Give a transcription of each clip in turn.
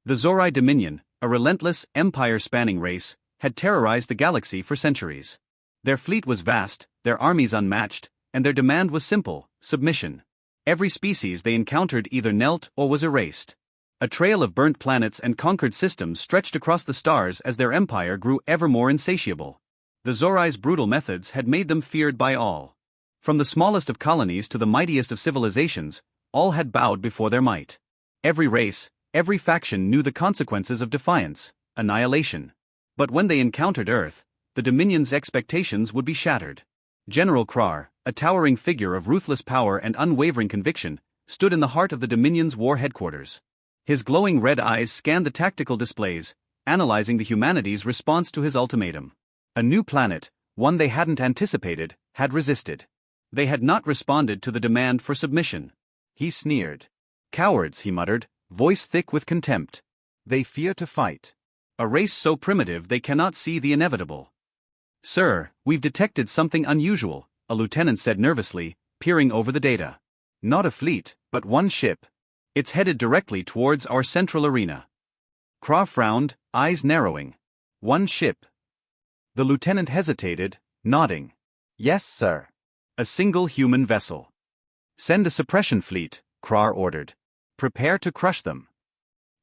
The Zorai Dominion, a relentless, empire-spanning race, had terrorized the galaxy for centuries. Their fleet was vast, their armies unmatched, and their demand was simple: submission. Every species they encountered either knelt or was erased. A trail of burnt planets and conquered systems stretched across the stars as their empire grew ever more insatiable. The Zorai's brutal methods had made them feared by all. From the smallest of colonies to the mightiest of civilizations, all had bowed before their might. Every race, every faction knew the consequences of defiance: annihilation. But when they encountered Earth, the Dominion's expectations would be shattered. General Krar, a towering figure of ruthless power and unwavering conviction, stood in the heart of the Dominion's war headquarters. His glowing red eyes scanned the tactical displays, analyzing the humanity's response to his ultimatum. A new planet, one they hadn't anticipated, had resisted. They had not responded to the demand for submission. He sneered. "Cowards," he muttered, voice thick with contempt. "They fear to fight. A race so primitive they cannot see the inevitable." "Sir, we've detected something unusual," a lieutenant said nervously, peering over the data. "Not a fleet, but one ship. It's headed directly towards our central arena." Kra frowned, eyes narrowing. "One ship?" The lieutenant hesitated, nodding. "Yes, sir. A single human vessel." "Send a suppression fleet," Kra ordered. "Prepare to crush them."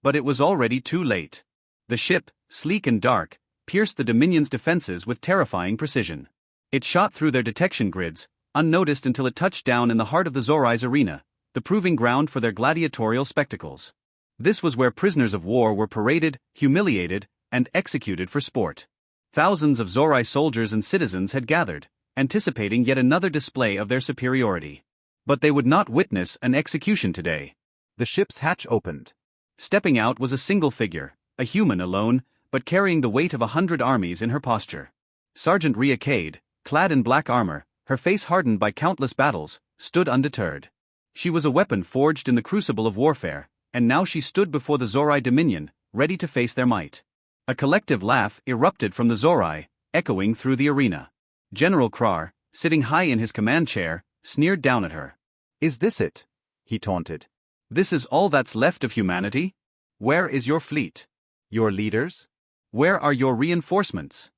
But it was already too late. The ship, sleek and dark, pierced the Dominion's defenses with terrifying precision. It shot through their detection grids, unnoticed until it touched down in the heart of the Zorai's arena, the proving ground for their gladiatorial spectacles. This was where prisoners of war were paraded, humiliated, and executed for sport. Thousands of Zorai soldiers and citizens had gathered, anticipating yet another display of their superiority. But they would not witness an execution today. The ship's hatch opened. Stepping out was a single figure, a human alone, but carrying the weight of 100 armies in her posture. Sergeant Rhea Cade, clad in black armor, her face hardened by countless battles, stood undeterred. She was a weapon forged in the crucible of warfare, and now she stood before the Zorai Dominion, ready to face their might. A collective laugh erupted from the Zorai, echoing through the arena. General Krar, sitting high in his command chair, sneered down at her. "Is this it?" he taunted. "This is all that's left of humanity? Where is your fleet? Your leaders? Where are your reinforcements?"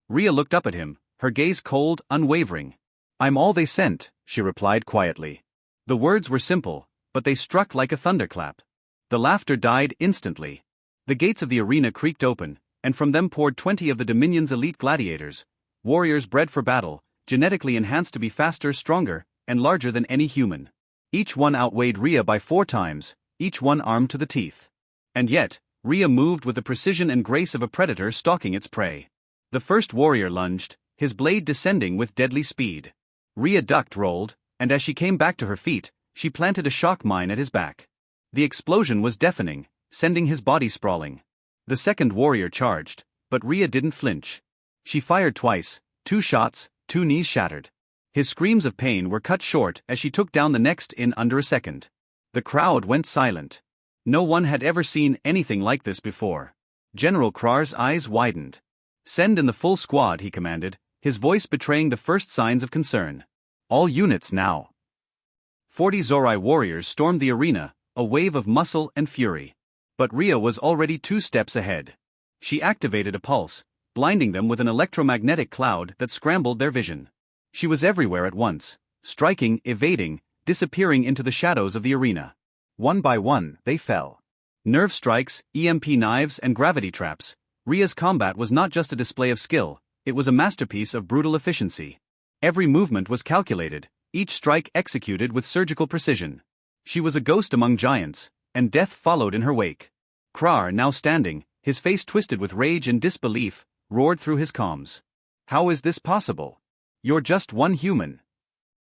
Rhea looked up at him, her gaze cold, unwavering. "I'm all they sent," she replied quietly. The words were simple, but they struck like a thunderclap. The laughter died instantly. The gates of the arena creaked open, and from them poured 20 of the Dominion's elite gladiators, warriors bred for battle, genetically enhanced to be faster, stronger, and larger than any human. Each one outweighed Rhea by 4 times, each one armed to the teeth. And yet, Rhea moved with the precision and grace of a predator stalking its prey. The first warrior lunged, his blade descending with deadly speed. Rhea ducked, rolled, and as she came back to her feet, she planted a shock mine at his back. The explosion was deafening, sending his body sprawling. The second warrior charged, but Rhea didn't flinch. She fired twice, 2 shots, 2 knees shattered. His screams of pain were cut short as she took down the next in under a second. The crowd went silent. No one had ever seen anything like this before. General Krar's eyes widened. "Send in the full squad," he commanded, his voice betraying the first signs of concern. "All units now." 40 Zorai warriors stormed the arena, a wave of muscle and fury. But Rhea was already 2 steps ahead. She activated a pulse, blinding them with an electromagnetic cloud that scrambled their vision. She was everywhere at once, striking, evading, disappearing into the shadows of the arena. One by one, they fell. Nerve strikes, EMP knives, and gravity traps. Rhea's combat was not just a display of skill, it was a masterpiece of brutal efficiency. Every movement was calculated, each strike executed with surgical precision. She was a ghost among giants, and death followed in her wake. Krar, now standing, his face twisted with rage and disbelief, roared through his comms. "How is this possible? You're just one human."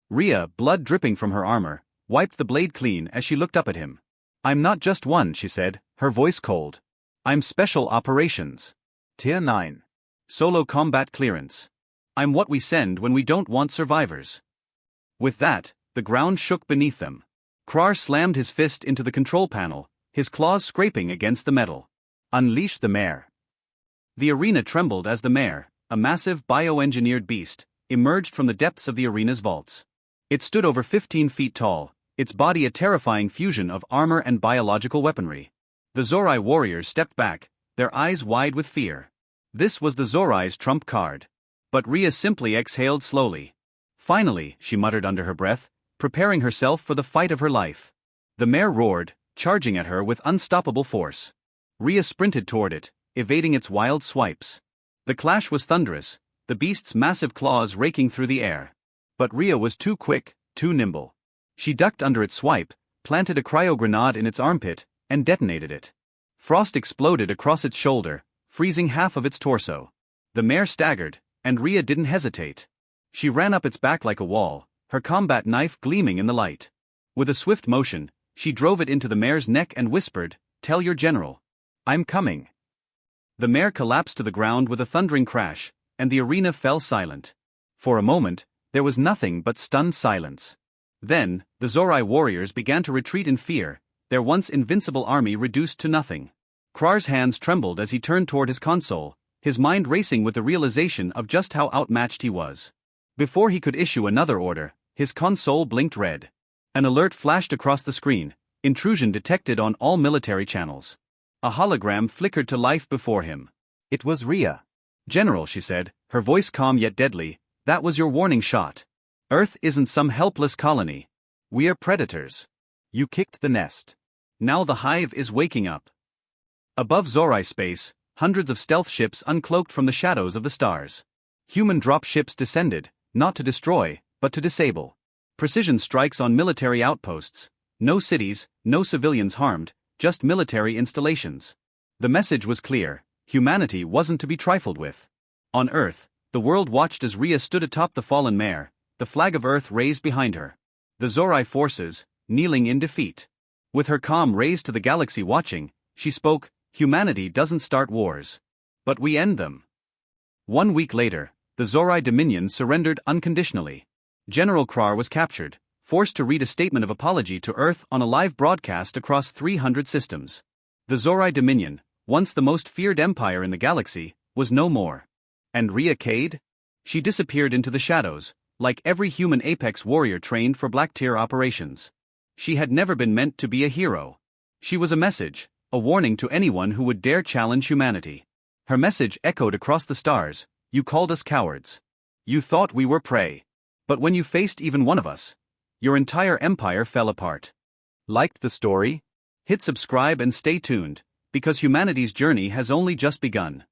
Rhea, blood dripping from her armor, wiped the blade clean as she looked up at him. "I'm not just one," she said, her voice cold. "I'm Special Operations. Tier 9. Solo Combat Clearance. I'm what we send when we don't want survivors." With that, the ground shook beneath them. Krar slammed his fist into the control panel, his claws scraping against the metal. "Unleash the mare." The arena trembled as the mare, a massive bioengineered beast, emerged from the depths of the arena's vaults. It stood over 15 feet tall, its body a terrifying fusion of armor and biological weaponry. The Zorai warriors stepped back, their eyes wide with fear. This was the Zorai's trump card. But Rhea simply exhaled slowly. Finally, she muttered under her breath, preparing herself for the fight of her life. The mare roared, charging at her with unstoppable force. Rhea sprinted toward it, evading its wild swipes. The clash was thunderous, the beast's massive claws raking through the air. But Rhea was too quick, too nimble. She ducked under its swipe, planted a cryo-grenade in its armpit, and detonated it. Frost exploded across its shoulder, freezing half of its torso. The mare staggered, and Rhea didn't hesitate. She ran up its back like a wall, her combat knife gleaming in the light. With a swift motion, she drove it into the mare's neck and whispered, "Tell your general. I'm coming." The mare collapsed to the ground with a thundering crash, and the arena fell silent. For a moment, there was nothing but stunned silence. Then, the Zorai warriors began to retreat in fear, their once invincible army reduced to nothing. Krar's hands trembled as he turned toward his console, his mind racing with the realization of just how outmatched he was. Before he could issue another order, his console blinked red. An alert flashed across the screen, intrusion detected on all military channels. A hologram flickered to life before him. It was Rhea. "General," she said, her voice calm yet deadly, "that was your warning shot. Earth isn't some helpless colony. We are predators. You kicked the nest. Now the hive is waking up." Above Zorai space, hundreds of stealth ships uncloaked from the shadows of the stars. Human drop ships descended, not to destroy, but to disable. Precision strikes on military outposts. No cities, no civilians harmed, just military installations. The message was clear: humanity wasn't to be trifled with. On Earth, the world watched as Rhea stood atop the fallen mare, the flag of Earth raised behind her. The Zorai forces, kneeling in defeat. With her calm raised to the galaxy watching, she spoke, "Humanity doesn't start wars. But we end them." 1 week later, the Zorai Dominion surrendered unconditionally. General Krar was captured, forced to read a statement of apology to Earth on a live broadcast across 300 systems. The Zorai Dominion, once the most feared empire in the galaxy, was no more. And Rhea Cade? She disappeared into the shadows, like every human apex warrior trained for Black Tier operations. She had never been meant to be a hero. She was a message, a warning to anyone who would dare challenge humanity. Her message echoed across the stars: "You called us cowards. You thought we were prey. But when you faced even one of us, your entire empire fell apart." Liked the story? Hit subscribe and stay tuned, because humanity's journey has only just begun.